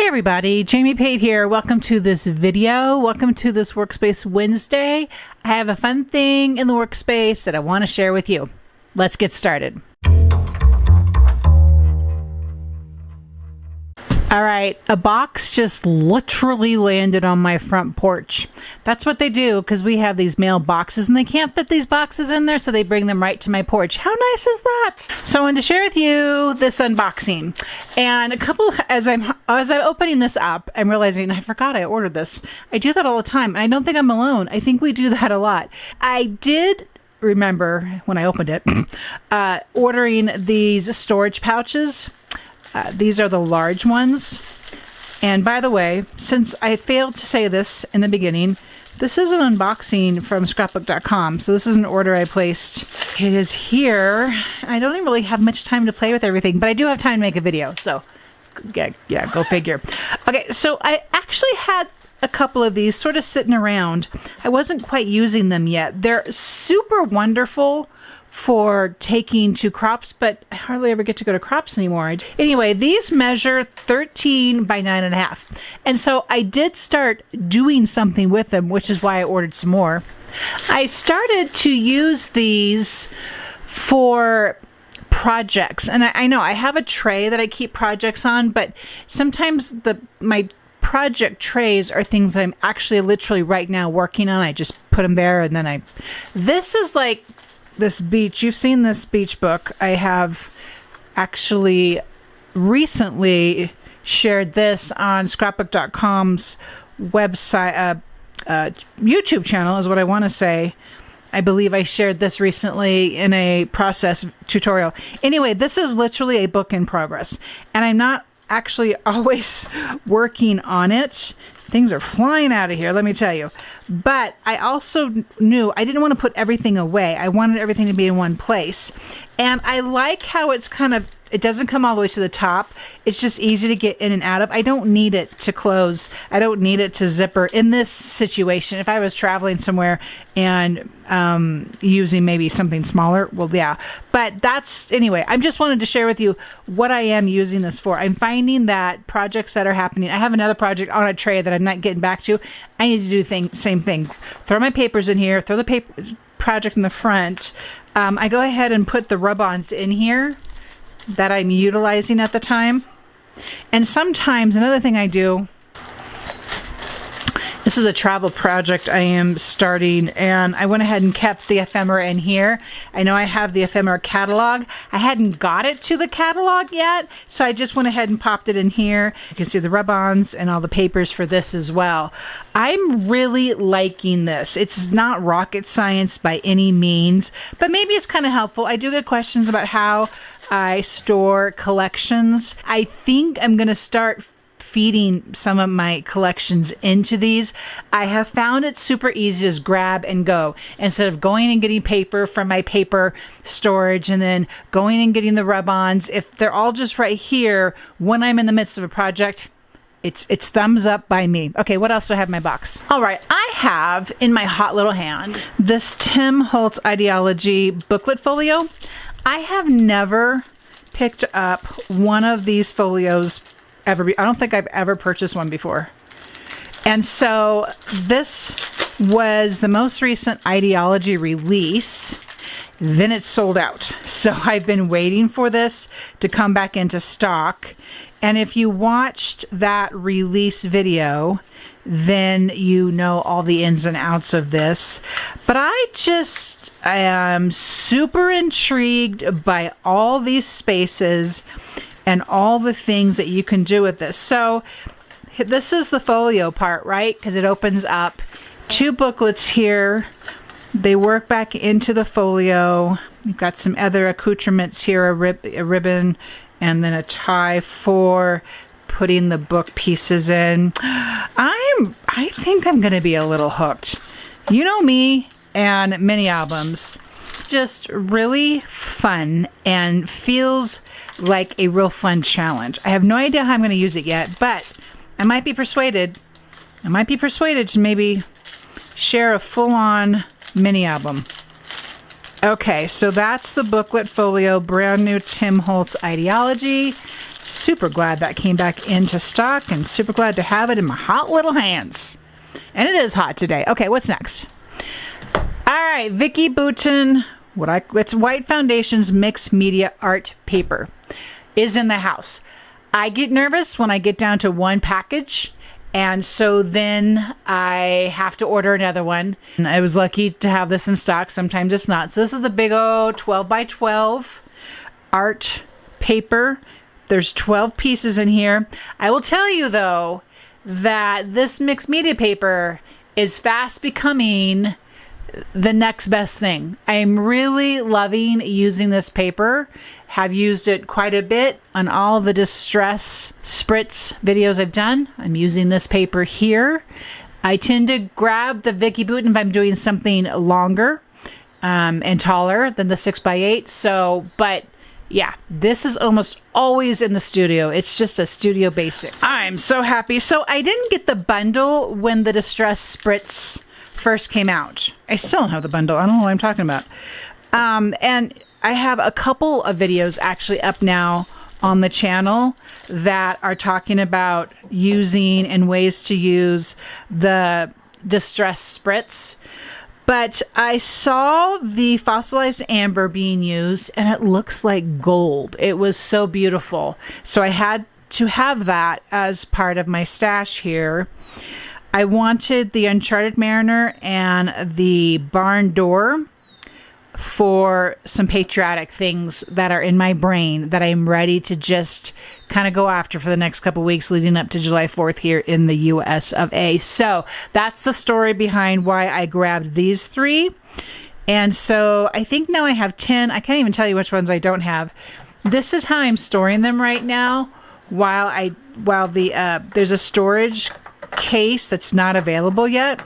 everybody, Jamie Pate here. Welcome to this video. Welcome to this Workspace Wednesday. I have a fun thing in the Workspace that I want to share with you. Let's get started. All right, a box just literally landed on my front porch. That's what they do because we have these mail boxes and they can't fit these boxes in there, so they bring them right to my porch. How nice is that? So I wanted to share with you this unboxing. And as I'm opening this up, I'm realizing I forgot I ordered this. I do that all the time, and I don't think I'm alone. I think we do that a lot. I did remember when I opened it, ordering these storage pouches. These are the large ones. And by the way, since I failed to say this in the beginning, this is an unboxing from ScrapbookCom. So this is an order I placed. It is here. I don't even really have much time to play with everything, but I do have time to make a video. So yeah, go figure. Okay, so I actually had a couple of these sort of sitting around. I wasn't quite using them yet. They're super wonderful for taking to crops, but I hardly ever get to go to crops anymore. Anyway, these measure 13 by 9.5. And so I did start doing something with them, which is why I ordered some more. I started to use these for projects. And I know I have a tray that I keep projects on, but sometimes my project trays are things I'm actually literally right now working on. I just put them there, and then this is like this beach. You've seen this beach book. I have actually recently shared this on ScrapbookCom's website, YouTube channel is what I want to say. I believe I shared this recently in a process tutorial. Anyway, this is literally a book in progress, and I'm not actually always working on it. Things are flying out of here, let me tell you. But I also knew I didn't want to put everything away. I wanted everything to be in one place. And I like how it's it doesn't come all the way to the top. It's just easy to get in and out of. I don't need it to close. I don't need it to zipper. In this situation, if I was traveling somewhere and using maybe something smaller, well, yeah. But anyway, I just wanted to share with you what I am using this for. I'm finding that projects that are happening, I have another project on a tray that I'm not getting back to. I need to do the same thing. Throw my papers in here, throw the project in the front. I go ahead and put the rub-ons in here that I'm utilizing at the time. And sometimes another thing I do, this is a travel project I am starting, and I went ahead and kept the ephemera in here. I know I have the ephemera catalog. I hadn't got it to the catalog yet, so I just went ahead and popped it in here. You can see the rub-ons and all the papers for this as well. I'm really liking this. It's not rocket science by any means, but maybe it's kind of helpful. I do get questions about how I store collections. I think I'm going to start feeding some of my collections into these. I have found it super easy to just grab and go. Instead of going and getting paper from my paper storage and then going and getting the rub-ons, if they're all just right here when I'm in the midst of a project, it's thumbs up by me. Okay, what else do I have in my box? All right, I have in my hot little hand this Tim Holtz Ideology booklet folio. I have never picked up one of these folios ever. I don't think I've ever purchased one before. And so this was the most recent Ideology release. Then it sold out. So I've been waiting for this to come back into stock. And if you watched that release video, then you know all the ins and outs of this. But I am super intrigued by all these spaces and all the things that you can do with this. So this is the folio part, right? Because it opens up 2 booklets here. They work back into the folio. You've got some other accoutrements here, a ribbon, and then a tie for putting the book pieces in. I think I'm going to be a little hooked. You know me and mini albums. Just really fun and feels like a real fun challenge. I have no idea how I'm going to use it yet, but I might be persuaded. To maybe share a full-on mini album. Okay, so that's the booklet folio, brand new Tim Holtz Ideology. Super glad that came back into stock and super glad to have it in my hot little hands. And it is hot today. Okay, what's next? All right, Vicki Boutin, it's White Foundation's Mixed Media Art Paper is in the house. I get nervous when I get down to one package, and so then I have to order another one. And I was lucky to have this in stock. Sometimes it's not. So this is the big old 12 by 12 art paper. There's 12 pieces in here. I will tell you, though, that this mixed media paper is fast becoming the next best thing. I'm really loving using this paper. Have used it quite a bit on all the distress Spritz videos I've done. I'm using this paper here. I tend to grab the Vicki Boutin if I'm doing something longer and taller than the 6x8. So, but yeah, this is almost always in the studio. It's just a studio basic. I'm so happy. So I didn't get the bundle when the Distress Spritz first came out. I still don't have the bundle. I don't know what I'm talking about. And I have a couple of videos actually up now on the channel that are talking about using and ways to use the Distress Spritz. But I saw the fossilized amber being used and it looks like gold. It was so beautiful. So I had to have that as part of my stash here. I wanted the Uncharted Mariner and the barn door for some patriotic things that are in my brain that I'm ready to just kind of go after for the next couple weeks leading up to July 4th here in the US of A. So that's the story behind why I grabbed these three. And so I think now I have 10. I can't even tell you which ones I don't have. This is how I'm storing them right now while there's a storage case that's not available yet.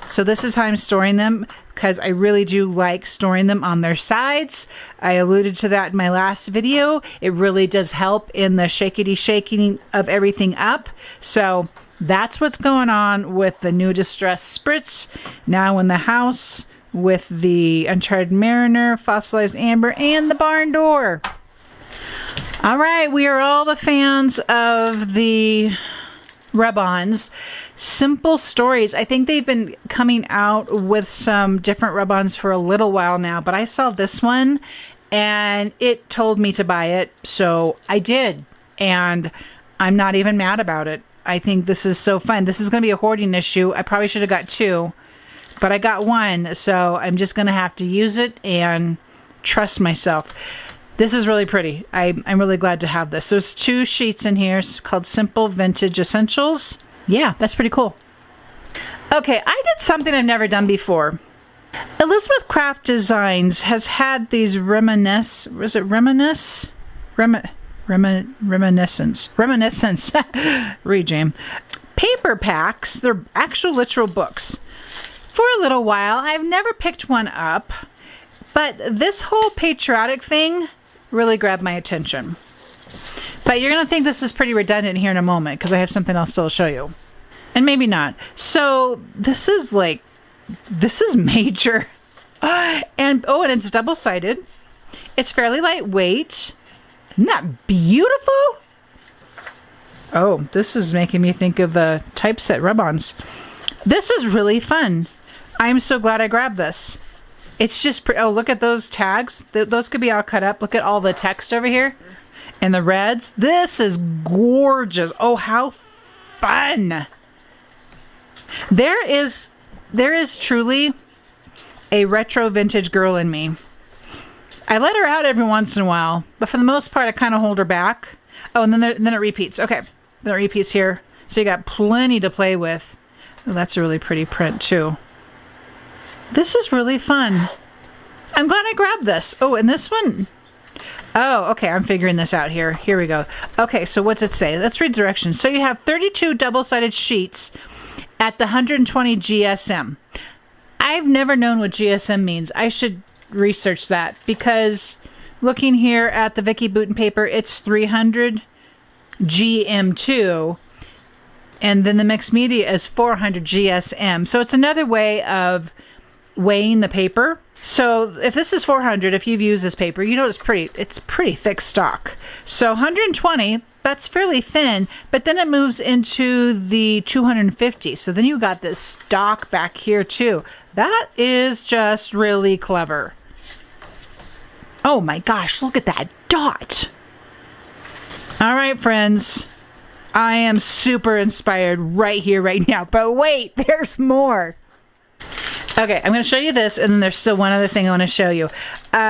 So this is how I'm storing them, because I really do like storing them on their sides. I alluded to that in my last video. It really does help in the shaking of everything up. So that's what's going on with the new Distress Spritz now in the house with the Uncharted Mariner, fossilized amber, and the barn door. All right, we are all the fans of the rub-ons. Simple Stories. I think they've been coming out with some different rub-ons for a little while now, but I saw this one and it told me to buy it, so I did, and I'm not even mad about it. I think this is so fun. This is going to be a hoarding issue. I probably should have got two, but I got one, so I'm just going to have to use it and trust myself. This is really pretty. I'm really glad to have this. There's 2 sheets in here. It's called Simple Vintage Essentials. Yeah, that's pretty cool. Okay, I did something I've never done before. Elizabeth Craft Designs has had these Reminiscence read, Jam. Paper packs. They're actual literal books. For a little while, I've never picked one up, but this whole patriotic thing really grabbed my attention. But you're going to think this is pretty redundant here in a moment because I have something else still to show you. And maybe not. So this is major. And it's double-sided. It's fairly lightweight. Isn't that beautiful? Oh, this is making me think of the typeset rub-ons. This is really fun. I'm so glad I grabbed this. It's just oh, look at those tags. Those could be all cut up. Look at all the text over here and the reds. This is gorgeous. Oh, how fun. There is truly a retro vintage girl in me. I let her out every once in a while, but for the most part, I kind of hold her back. Oh, and then it repeats. Okay, then it repeats here. So you got plenty to play with. Oh, that's a really pretty print too. This is really fun. I'm glad I grabbed this. Oh, and this one. Oh, okay, I'm figuring this out here. Here we go. Okay, so what's it say? Let's read directions. So you have 32 double-sided sheets at the 120 GSM. I've never known what GSM means. I should research that because looking here at the Vicki Boutin paper, it's 300 GM2, and then the mixed media is 400 GSM. So it's another way of weighing the paper. So if this is 400, if you've used this paper, you know it's pretty thick stock. So 120, that's fairly thin, but then it moves into the 250. So then you got this stock back here too. That is just really clever. Oh my gosh, look at that dot. All right, friends. I am super inspired right here, right now. But wait, there's more. Okay, I'm going to show you this, and then there's still one other thing I want to show you.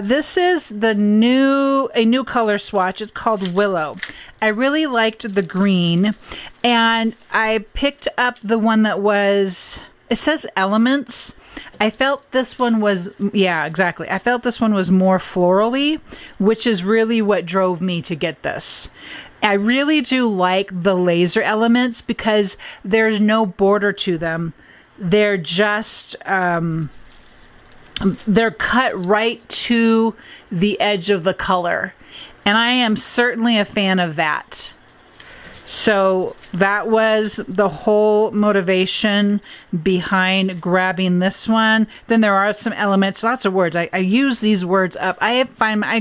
This is a new color swatch. It's called Willow. I really liked the green, and I picked up the one that was, it says Elements. I felt this one was, yeah, exactly. I felt this one was more florally, which is really what drove me to get this. I really do like the laser elements because there's no border to them. They're just, they're cut right to the edge of the color. And I am certainly a fan of that. So that was the whole motivation behind grabbing this one. Then there are some elements, lots of words. I use these words up. I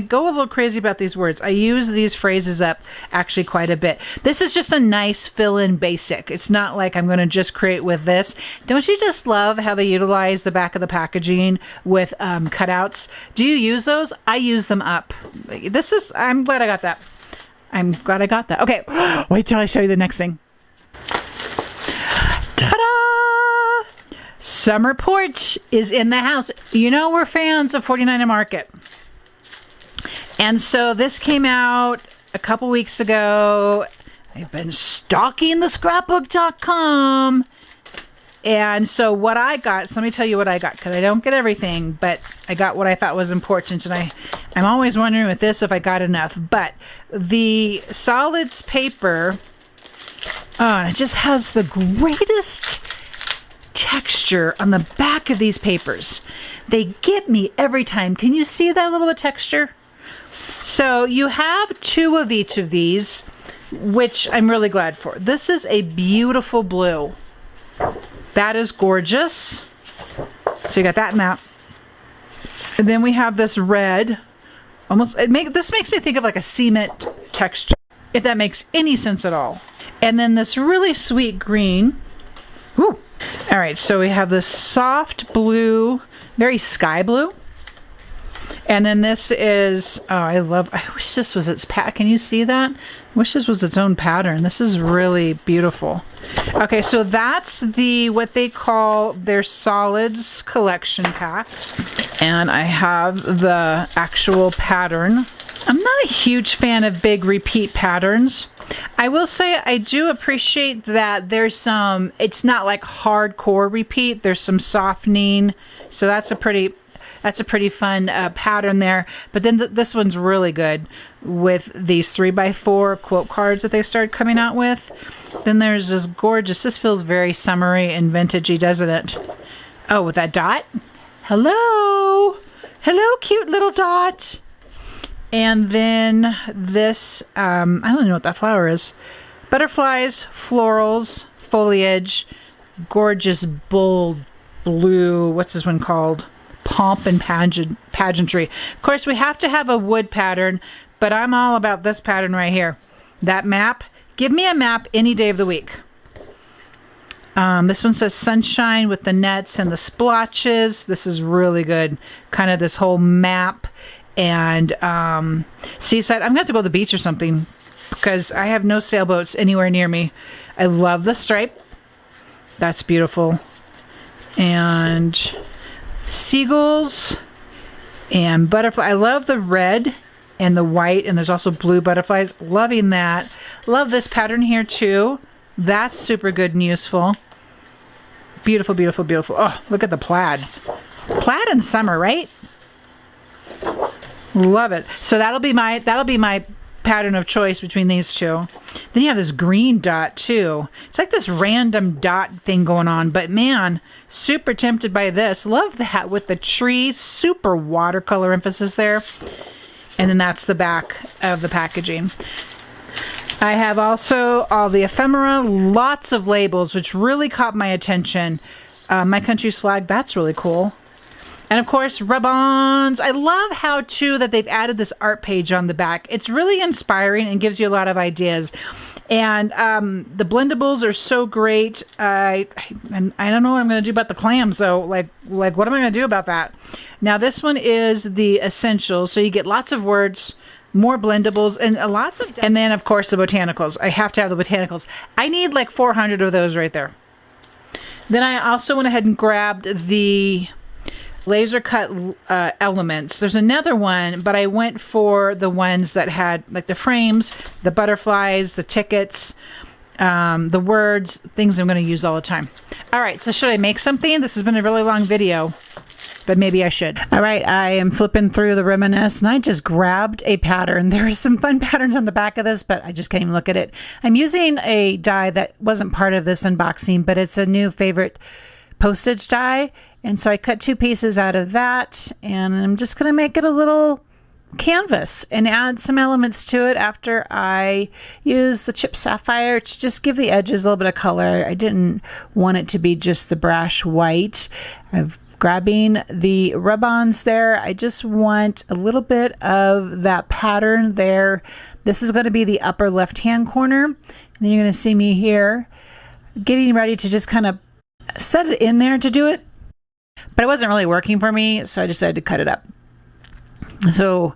go a little crazy about these words. I use these phrases up actually quite a bit. This is just a nice fill-in basic. It's not like I'm going to just create with this. Don't you just love how they utilize the back of the packaging with cutouts? Do you use those? I use them up. I'm glad I got that. I'm glad I got that. Okay, wait till I show you the next thing. Ta-da! Summer Porch is in the house. You know we're fans of 49 and Market. And so this came out a couple weeks ago. I've been stalking the ScrapbookCom. And so what I got, so let me tell you what I got, because I don't get everything, but I got what I thought was important. And I'm always wondering with this if I got enough. But the solids paper, it just has the greatest texture on the back of these papers. They get me every time. Can you see that little bit of texture? So you have 2 of each of these, which I'm really glad for. This is a beautiful blue. That is gorgeous. So you got that map. And then we have this red. This makes me think of like a cement texture, if that makes any sense at all. And then this really sweet green. Woo. All right, so we have this soft blue, very sky blue. And then this is, I wish this was its pattern. Can you see that? I wish this was its own pattern. This is really beautiful. Okay, so that's what they call their solids collection pack. And I have the actual pattern. I'm not a huge fan of big repeat patterns. I will say I do appreciate that there's some, it's not like hardcore repeat. There's some softening. So that's a pretty fun pattern there. But then this one's really good with these 3x4 quote cards that they started coming out with. Then there's this gorgeous, this feels very summery and vintagey, doesn't it? Oh, with that dot. Hello. Hello, cute little dot. And then this, I don't know what that flower is. Butterflies, florals, foliage, gorgeous, bold blue, what's this one called? Pomp and pageantry. Of course, we have to have a wood pattern, but I'm all about this pattern right here. That map. Give me a map any day of the week. This one says sunshine with the nets and the splotches. This is really good. Kind of this whole map and seaside. I'm going to have to go to the beach or something because I have no sailboats anywhere near me. I love the stripe. That's beautiful. And seagulls and butterfly. I love the red and the white, and there's also blue butterflies. Loving that. Love this pattern here too. That's super good and useful. Beautiful, beautiful, beautiful. Oh, look at the plaid. Plaid in summer, right? Love it. So that'll be my pattern of choice between these two. Then you have this green dot too. It's like this random dot thing going on, but man, super tempted by this. Love that with the tree, super watercolor emphasis there. And then that's the back of the packaging. I have also all the ephemera, lots of labels, which really caught my attention. My country's flag, that's really cool. And of course, rub-ons. I love how too that they've added this art page on the back. It's really inspiring and gives you a lot of ideas. And the blendables are so great. And I don't know what I'm going to do about the clams, though. Like what am I going to do about that? Now, this one is the essentials. So you get lots of words, more blendables, and lots of... And then, of course, the botanicals. I have to have the botanicals. I need like 400 of those right there. Then I also went ahead and grabbed the laser cut elements. There's another one, but I went for the ones that had like the frames, the butterflies, the tickets, the words, things I'm going to use all the time. All right, so should I make something? This has been a really long video, but maybe I should. All right, I am flipping through the Reminiscence, and I just grabbed a pattern. There are some fun patterns on the back of this, but I just can't even look at it. I'm using a die that wasn't part of this unboxing, but it's a new favorite postage die. And so I cut 2 pieces out of that, and I'm just going to make it a little canvas and add some elements to it after I use the chip sapphire to just give the edges a little bit of color. I didn't want it to be just the brash white. I'm grabbing the rub-ons there. I just want a little bit of that pattern there. This is going to be the upper left-hand corner. And then you're going to see me here getting ready to just kind of set it in there to do it. But it wasn't really working for me, so I decided to cut it up. So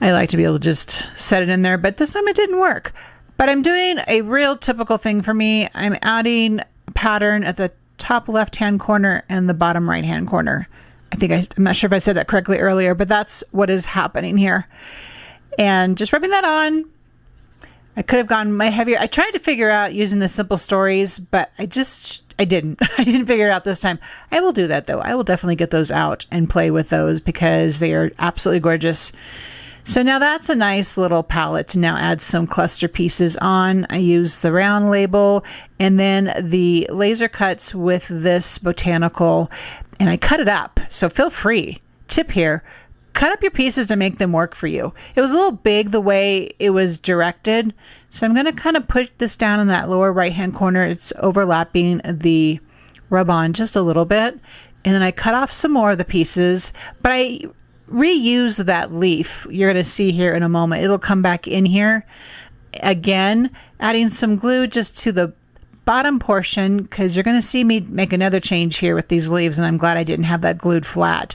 I like to be able to just set it in there, but this time it didn't work. But I'm doing a real typical thing for me. I'm adding a pattern at the top left-hand corner and the bottom right-hand corner. I'm not sure if I said that correctly earlier, but that's what is happening here. And just rubbing that on. I could have gone my heavier. I tried to figure out using the simple stories, but I didn't. I didn't figure it out this time. I will do that though. I will definitely get those out and play with those because they are absolutely gorgeous. So now that's a nice little palette to now add some cluster pieces on. I use the round label and then the laser cuts with this botanical, and I cut it up. So feel free. Tip here. Cut up your pieces to make them work for you. It was a little big the way it was directed. So I'm going to kind of put this down in that lower right-hand corner. It's overlapping the rub-on just a little bit. And then I cut off some more of the pieces, but I reused that leaf. You're going to see here in a moment. It'll come back in here. Again, adding some glue just to the bottom portion because you're going to see me make another change here with these leaves, and I'm glad I didn't have that glued flat.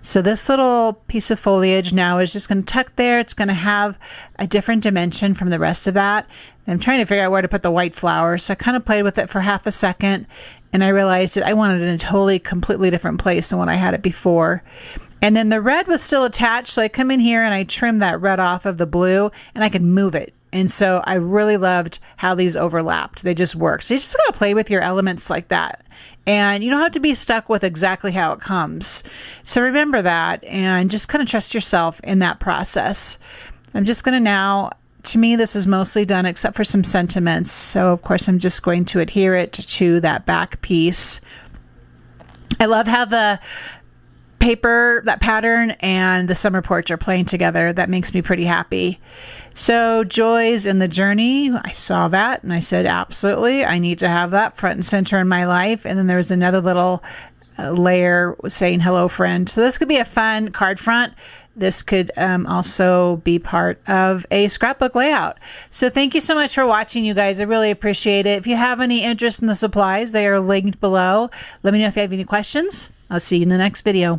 So this little piece of foliage now is just going to tuck there. It's going to have a different dimension from the rest of that. I'm trying to figure out where to put the white flower. So I kind of played with it for half a second, and I realized that I wanted it in a totally, completely different place than when I had it before. And then the red was still attached. So I come in here and I trim that red off of the blue, and I can move it. And so I really loved how these overlapped. They just work. So you just got to play with your elements like that. And you don't have to be stuck with exactly how it comes. So remember that and just kind of trust yourself in that process. I'm just going to now, to me, this is mostly done except for some sentiments. So of course, I'm just going to adhere it to that back piece. I love how the paper, that pattern, and the summer porch are playing together. That makes me pretty happy. So joys in the journey, I saw that and I said, absolutely, I need to have that front and center in my life. And then there was another little layer saying, hello, friend. So this could be a fun card front. This could also be part of a scrapbook layout. So thank you so much for watching, you guys. I really appreciate it. If you have any interest in the supplies, they are linked below. Let me know if you have any questions. I'll see you in the next video.